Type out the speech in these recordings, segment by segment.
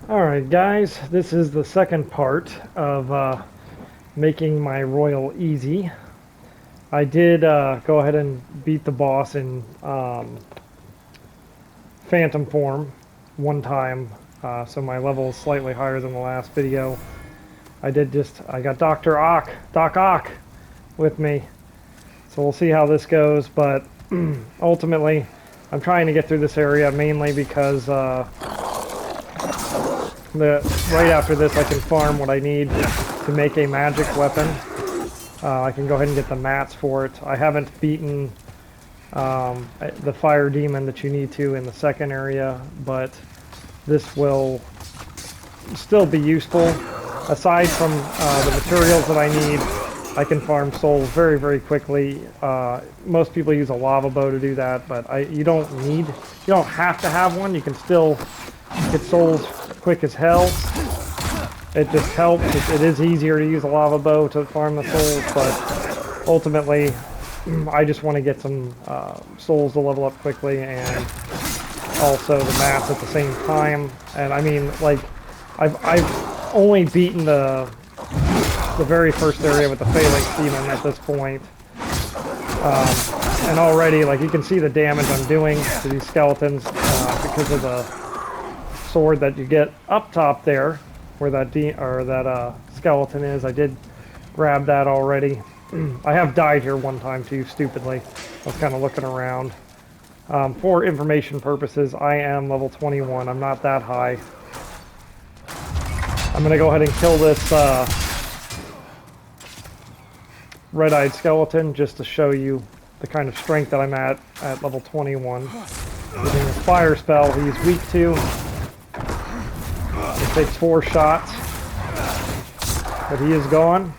Alright guys, this is the second part of making my Royal easy. I did go ahead and beat the boss in Phantom form one time, so my level is slightly higher than the last video. I got Doc Ock with me, so we'll see how this goes, but ultimately I'm trying to get through this area mainly because right after this I can farm what I need to make a magic weapon. I can go ahead and get the mats for it. I haven't beaten the fire demon that you need to in the second area, but this will still be useful. Aside from the materials that I need, I can farm souls very, very quickly. Most people use a lava bow to do that, but you don't have to have one. You can still get souls quick as hell. It just helps. It is easier to use a lava bow to farm the souls, but ultimately I just want to get some souls to level up quickly and also the mats at the same time. And I mean, like, I've only beaten the very first area with the Phalanx Demon at this point. And already, like, you can see the damage I'm doing to these skeletons because of the sword that you get up top there, where that skeleton is. I did grab that already. I have died here one time too, stupidly. I was kind of looking around. For information purposes, I am level 21. I'm not that high. I'm going to go ahead and kill this red-eyed skeleton just to show you the kind of strength that I'm at level 21. Using his fire spell, he's weak to. It takes 4 shots, but he is gone.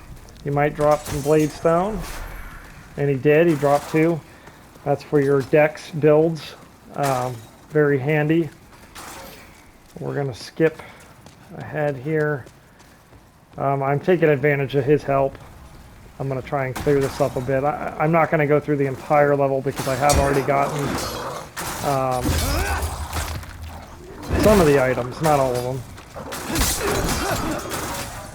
He might drop some blade stone, and he did. He dropped 2. That's for your dex builds. Very handy. We're going to skip ahead here. I'm taking advantage of his help. I'm going to try and clear this up a bit. I'm not going to go through the entire level because I have already gotten some of the items, not all of them.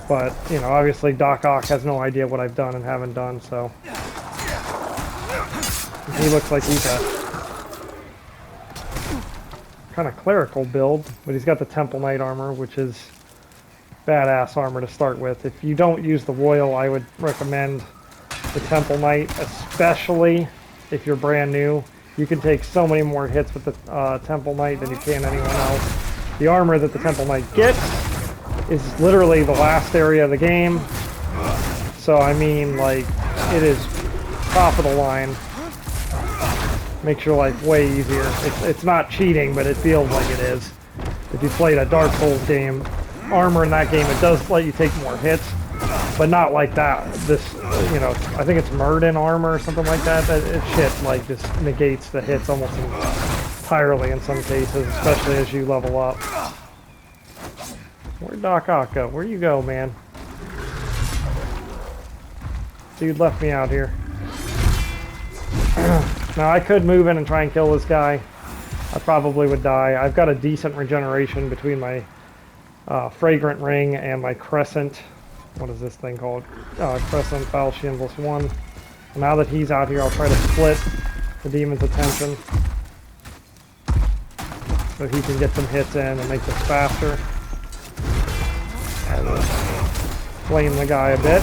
But, you know, obviously Doc Ock has no idea what I've done and haven't done, so he looks like he's a kind of clerical build, but he's got the Temple Knight armor, which is badass armor to start with. If you don't use the Royal, I would recommend the Temple Knight, especially if you're brand new. You can take so many more hits with the Temple Knight than you can anyone else. The armor that the Temple Knight gets is literally the last area of the game. So, I mean, like, it is top of the line. Makes your life way easier. It's not cheating, but it feels like it is. If you played a Dark Souls game, armor in that game, it does let you take more hits, but not like that. This, you know, I think it's Murden armor or something like that. That shit, like, just negates the hits almost entirely in some cases, especially as you level up. Where'd Doc Ock go? Where you go, man? Dude left me out here. Now, I could move in and try and kill this guy. I probably would die. I've got a decent regeneration between my Fragrant Ring and my Crescent. What is this thing called? Crescent Falchion +1. And now that he's out here, I'll try to split the demon's attention so he can get some hits in and make this faster. I will flame the guy a bit.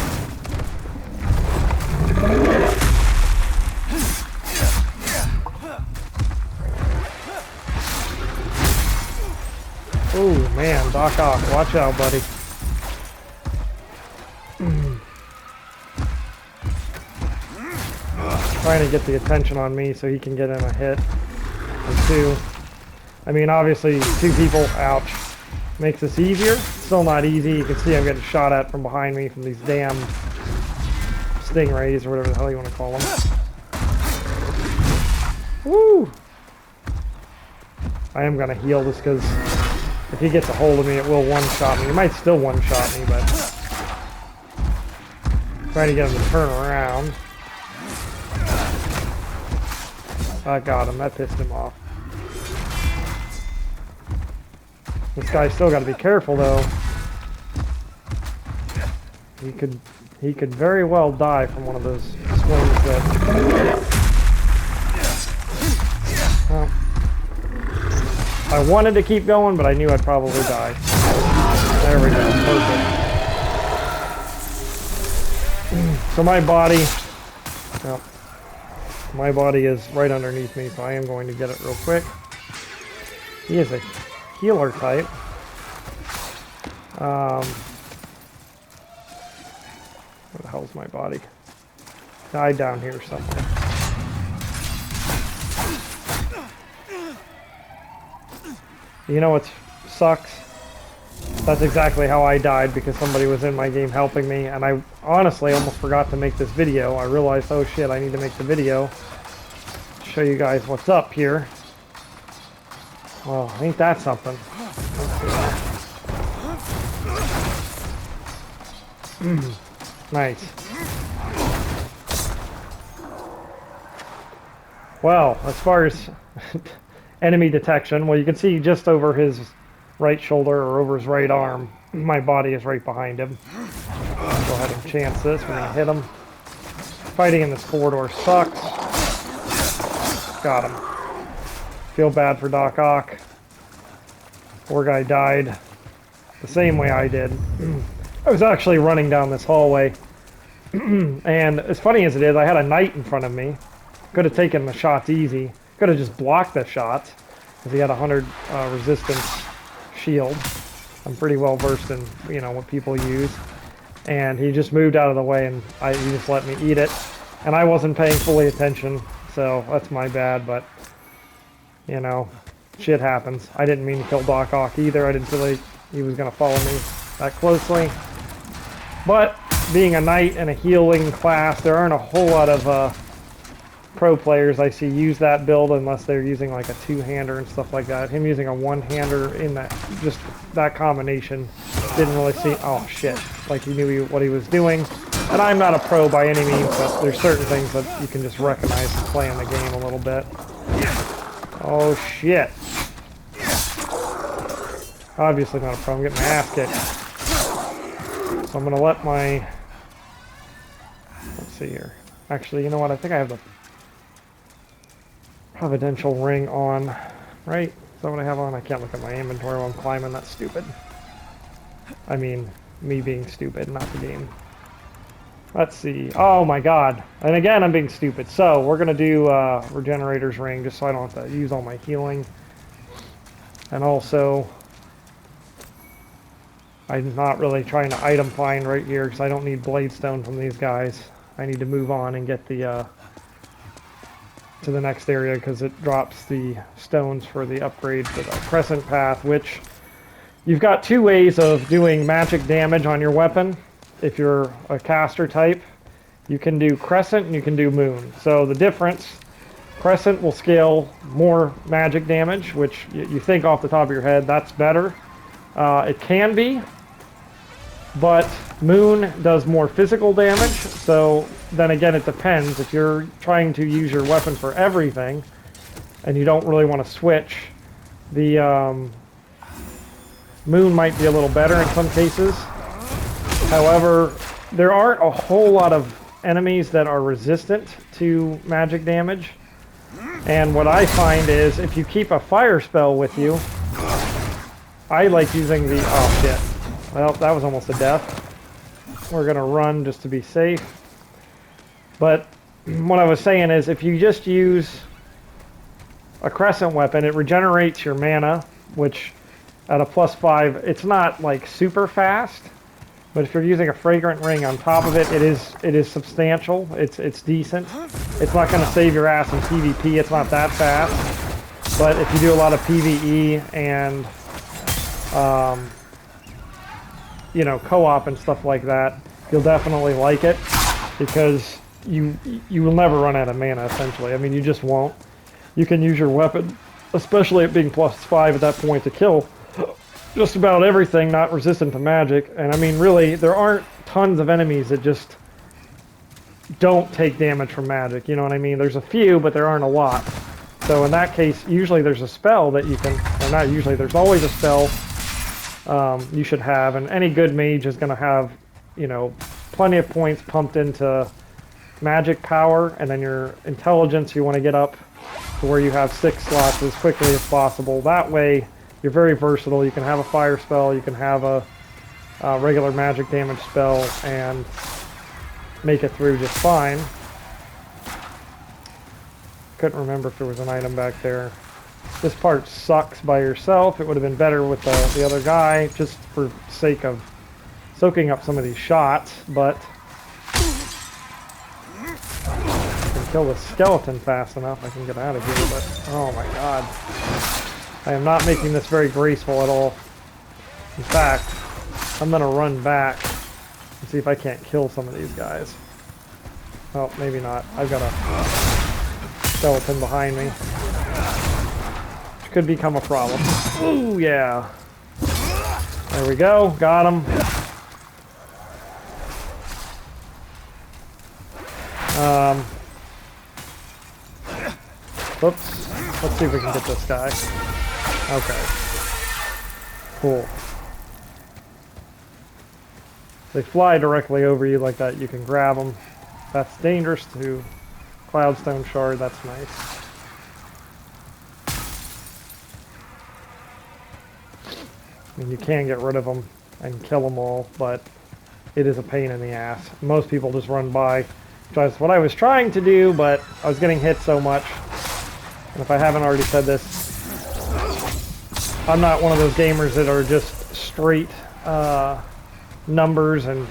Oh man, Doc Ock, watch out, buddy. Trying to get the attention on me so he can get in a hit or 2. I mean, obviously, 2 people, ouch, makes this easier. Still not easy. You can see I'm getting shot at from behind me from these damn stingrays or whatever the hell you want to call them. Woo! I am going to heal this because if he gets a hold of me, it will one-shot me. He might still one-shot me, but trying to get him to turn around. I got him. That pissed him off. This guy's still got to be careful, though. He could very well die from one of those swings that... Well, I wanted to keep going, but I knew I'd probably die. There we go. Perfect. So my body... Well, my body is right underneath me, so I am going to get it real quick. He is a healer type. Where the hell's my body? Died down here somewhere. You know what sucks? That's exactly how I died, because somebody was in my game helping me, and I honestly almost forgot to make this video. I realized, oh shit, I need to make the video. Show you guys what's up here. Well, ain't that something? Nice. Well, as far as enemy detection, well, you can see just over his right shoulder or over his right arm, my body is right behind him. I'll go ahead and chance this. We're going to hit him. Fighting in this corridor sucks. Got him. Feel bad for Doc Ock. Poor guy died the same way I did. I was actually running down this hallway, and as funny as it is, I had a knight in front of me. Could have taken the shots easy. Could have just blocked the shots, because he had 100 resistance shield. I'm pretty well versed in, you know, what people use. And he just moved out of the way, and he just let me eat it. And I wasn't paying fully attention, so that's my bad, but, you know, shit happens. I didn't mean to kill Doc Ock either. I didn't feel like he was going to follow me that closely. But being a knight and a healing class, there aren't a whole lot of pro players I see use that build unless they're using like a two-hander and stuff like that. Him using a one-hander in that, just that combination, didn't really see, oh shit, like he knew what he was doing. And I'm not a pro by any means, but there's certain things that you can just recognize from playing the game a little bit. Oh shit. Obviously not a pro, I'm getting my ass kicked. So I'm going to let my... Let's see here. Actually, you know what? I think I have the Providential Ring on, right? Is that what I have on? I can't look at my inventory while I'm climbing. That's stupid. I mean, me being stupid, not the game. Let's see. Oh my god. And again, I'm being stupid. So, we're going to do Regenerator's Ring, just so I don't have to use all my healing. And also... I'm not really trying to item find right here because I don't need Bladestone from these guys. I need to move on and get the to the next area because it drops the stones for the upgrade to the Crescent Path, which you've got two ways of doing magic damage on your weapon. If you're a caster type, you can do Crescent and you can do Moon. So the difference, Crescent will scale more magic damage, which you think off the top of your head that's better. It can be. But Moon does more physical damage, so then again it depends. If you're trying to use your weapon for everything, and you don't really want to switch, the Moon might be a little better in some cases. However, there aren't a whole lot of enemies that are resistant to magic damage. And what I find is, if you keep a fire spell with you, I like using the... oh shit. Well, that was almost a death. We're going to run just to be safe. But what I was saying is, if you just use a Crescent weapon, it regenerates your mana, which at a +5, it's not like super fast. But if you're using a Fragrant Ring on top of it, it is substantial. It's decent. It's not going to save your ass in PvP. It's not that fast. But if you do a lot of PvE and you know, co-op and stuff like that, you'll definitely like it because you will never run out of mana, essentially. I mean, you just won't. You can use your weapon, especially it being +5 at that point, to kill just about everything not resistant to magic. And I mean, really, there aren't tons of enemies that just don't take damage from magic, you know what I mean? There's a few, but there aren't a lot. So in that case, usually there's a spell that you can, or not usually, there's always a spell you should have. And any good mage is going to have, you know, plenty of points pumped into magic power, and then your intelligence you want to get up to where you have 6 slots as quickly as possible. That way, you're very versatile. You can have a fire spell, you can have a regular magic damage spell, and make it through just fine. Couldn't remember if there was an item back there. This part sucks by yourself. It would have been better with the other guy, just for sake of soaking up some of these shots, but I can kill the skeleton fast enough, I can get out of here, but oh my god. I am not making this very graceful at all. In fact, I'm going to run back and see if I can't kill some of these guys. Oh, maybe not. I've got a skeleton behind me, which could become a problem. Ooh, yeah. There we go. Got him. Whoops. Let's see if we can get this guy. Okay. Cool. They fly directly over you like that. You can grab them. That's dangerous to Cloudstone Shard. That's nice. I mean, you can get rid of them and kill them all, but it is a pain in the ass. Most people just run by, which is what I was trying to do, but I was getting hit so much. And if I haven't already said this, I'm not one of those gamers that are just straight numbers and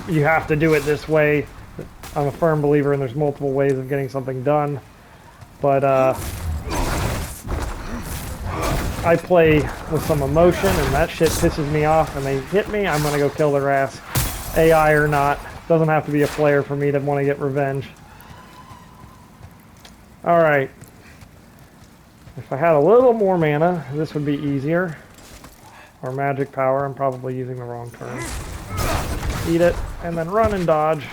you have to do it this way. I'm a firm believer in there's multiple ways of getting something done. But I play with some emotion, and that shit pisses me off, and they hit me, I'm gonna go kill their ass. AI or not. Doesn't have to be a player for me to want to get revenge. Alright. If I had a little more mana, this would be easier. Or magic power, I'm probably using the wrong term. Eat it, and then run and dodge.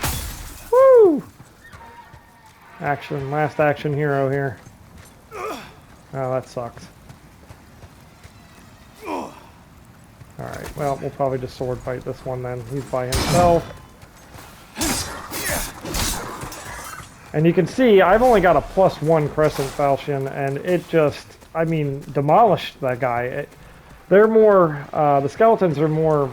Woo! Action, last action hero here. Oh, that sucks. Alright, well, we'll probably just sword fight this one then. He's by himself. And you can see, I've only got a +1 Crescent Falchion, and it just, I mean, demolished that guy. They're more, the skeletons are more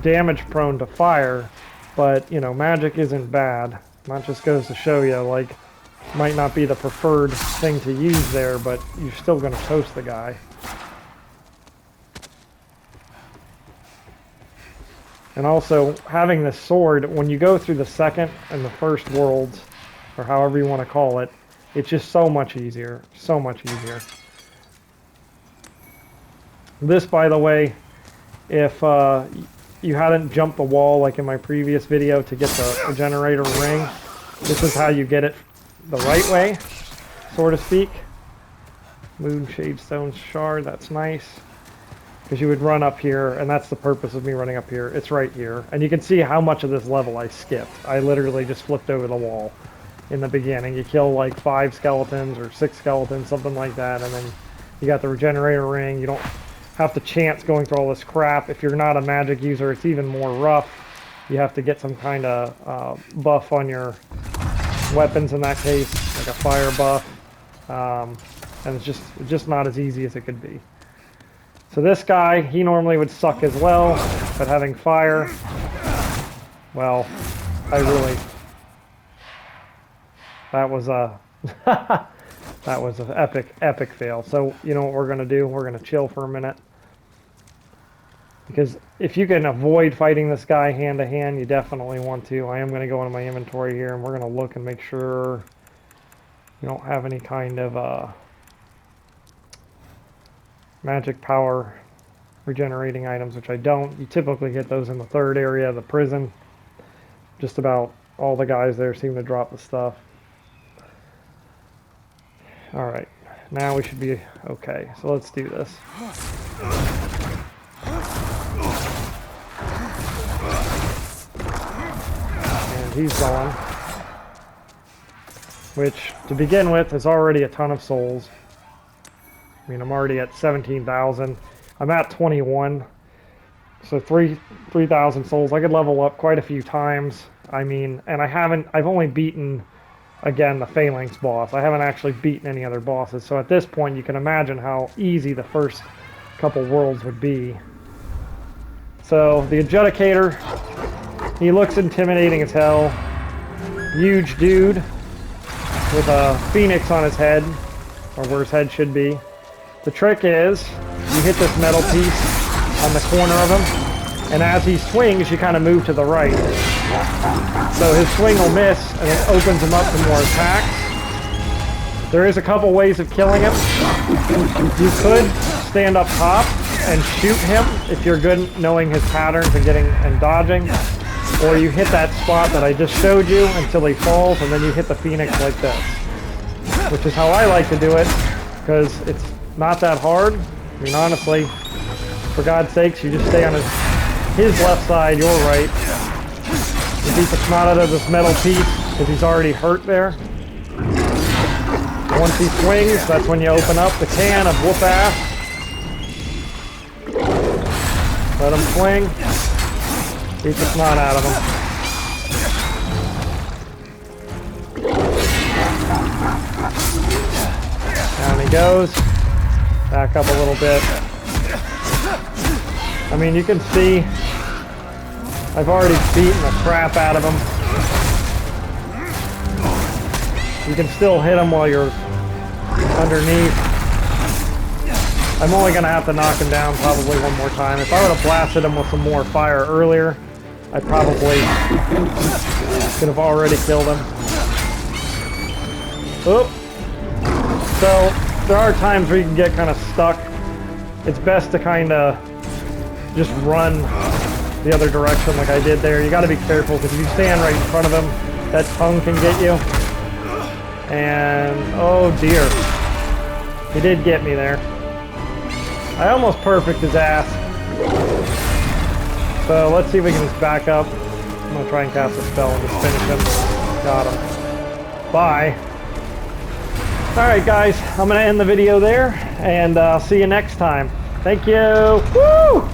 damage prone to fire, but, you know, magic isn't bad. That just goes to show you, like, might not be the preferred thing to use there, but you're still going to toast the guy. And also, having this sword, when you go through the second and the first worlds, or however you want to call it, it's just so much easier. So much easier. This, by the way, if you hadn't jumped the wall like in my previous video to get the generator ring, this is how you get it the right way, so to speak. Moonshade Stone Shard, that's nice. Because you would run up here, and that's the purpose of me running up here. It's right here. And you can see how much of this level I skipped. I literally just flipped over the wall in the beginning. You kill like 5 skeletons or 6 skeletons, something like that, and then you got the regenerator ring. You don't have to chance going through all this crap. If you're not a magic user, it's even more rough. You have to get some kind of buff on your weapons in that case, like a fire buff. And it's just not as easy as it could be. So this guy, he normally would suck as well, but having fire, well, that was a, that was an epic fail. So, you know what we're going to do? We're going to chill for a minute. Because if you can avoid fighting this guy hand to hand, you definitely want to. I am going to go into my inventory here, and we're going to look and make sure you don't have any kind of magic power regenerating items, which I don't. You typically get those in the third area of the prison. Just about all the guys there seem to drop the stuff. Alright, now we should be okay. So let's do this. And he's gone. Which, to begin with, is already a ton of souls. I mean, I'm already at 17,000. I'm at 21. So 3,000 souls. I could level up quite a few times. I mean, and I've only beaten, again, the Phalanx boss. I haven't actually beaten any other bosses. So at this point, you can imagine how easy the first couple worlds would be. So the Adjudicator, he looks intimidating as hell. Huge dude with a phoenix on his head, or where his head should be. The trick is, you hit this metal piece on the corner of him, and as he swings, you kind of move to the right. So his swing will miss, and it opens him up to more attacks. There is a couple ways of killing him. You could stand up top and shoot him if you're good knowing his patterns and dodging. Or you hit that spot that I just showed you until he falls, and then you hit the Phoenix like this. Which is how I like to do it, because it's not that hard. I mean, honestly, for God's sakes, you just stay on his left side, your right. You beat the snot out of this metal piece, because he's already hurt there. Once he swings, that's when you open up the can of whoop ass. Let him swing. Beat the snot out of him. Down he goes. Back up a little bit. I mean, you can see I've already beaten the crap out of him. You can still hit him while you're underneath. I'm only going to have to knock him down probably one more time. If I would have blasted him with some more fire earlier, I probably could have already killed him. Oop. So there are times where you can get kind of stuck. It's best to kind of just run the other direction like I did there. You got to be careful, because if you stand right in front of him, that tongue can get you. And oh dear, he did get me there. I almost perfect his ass. So let's see if we can just back up. I'm gonna try and cast a spell and just finish him. Got him. Bye. Alright guys, I'm gonna end the video there, and I'll see you next time. Thank you. Woo!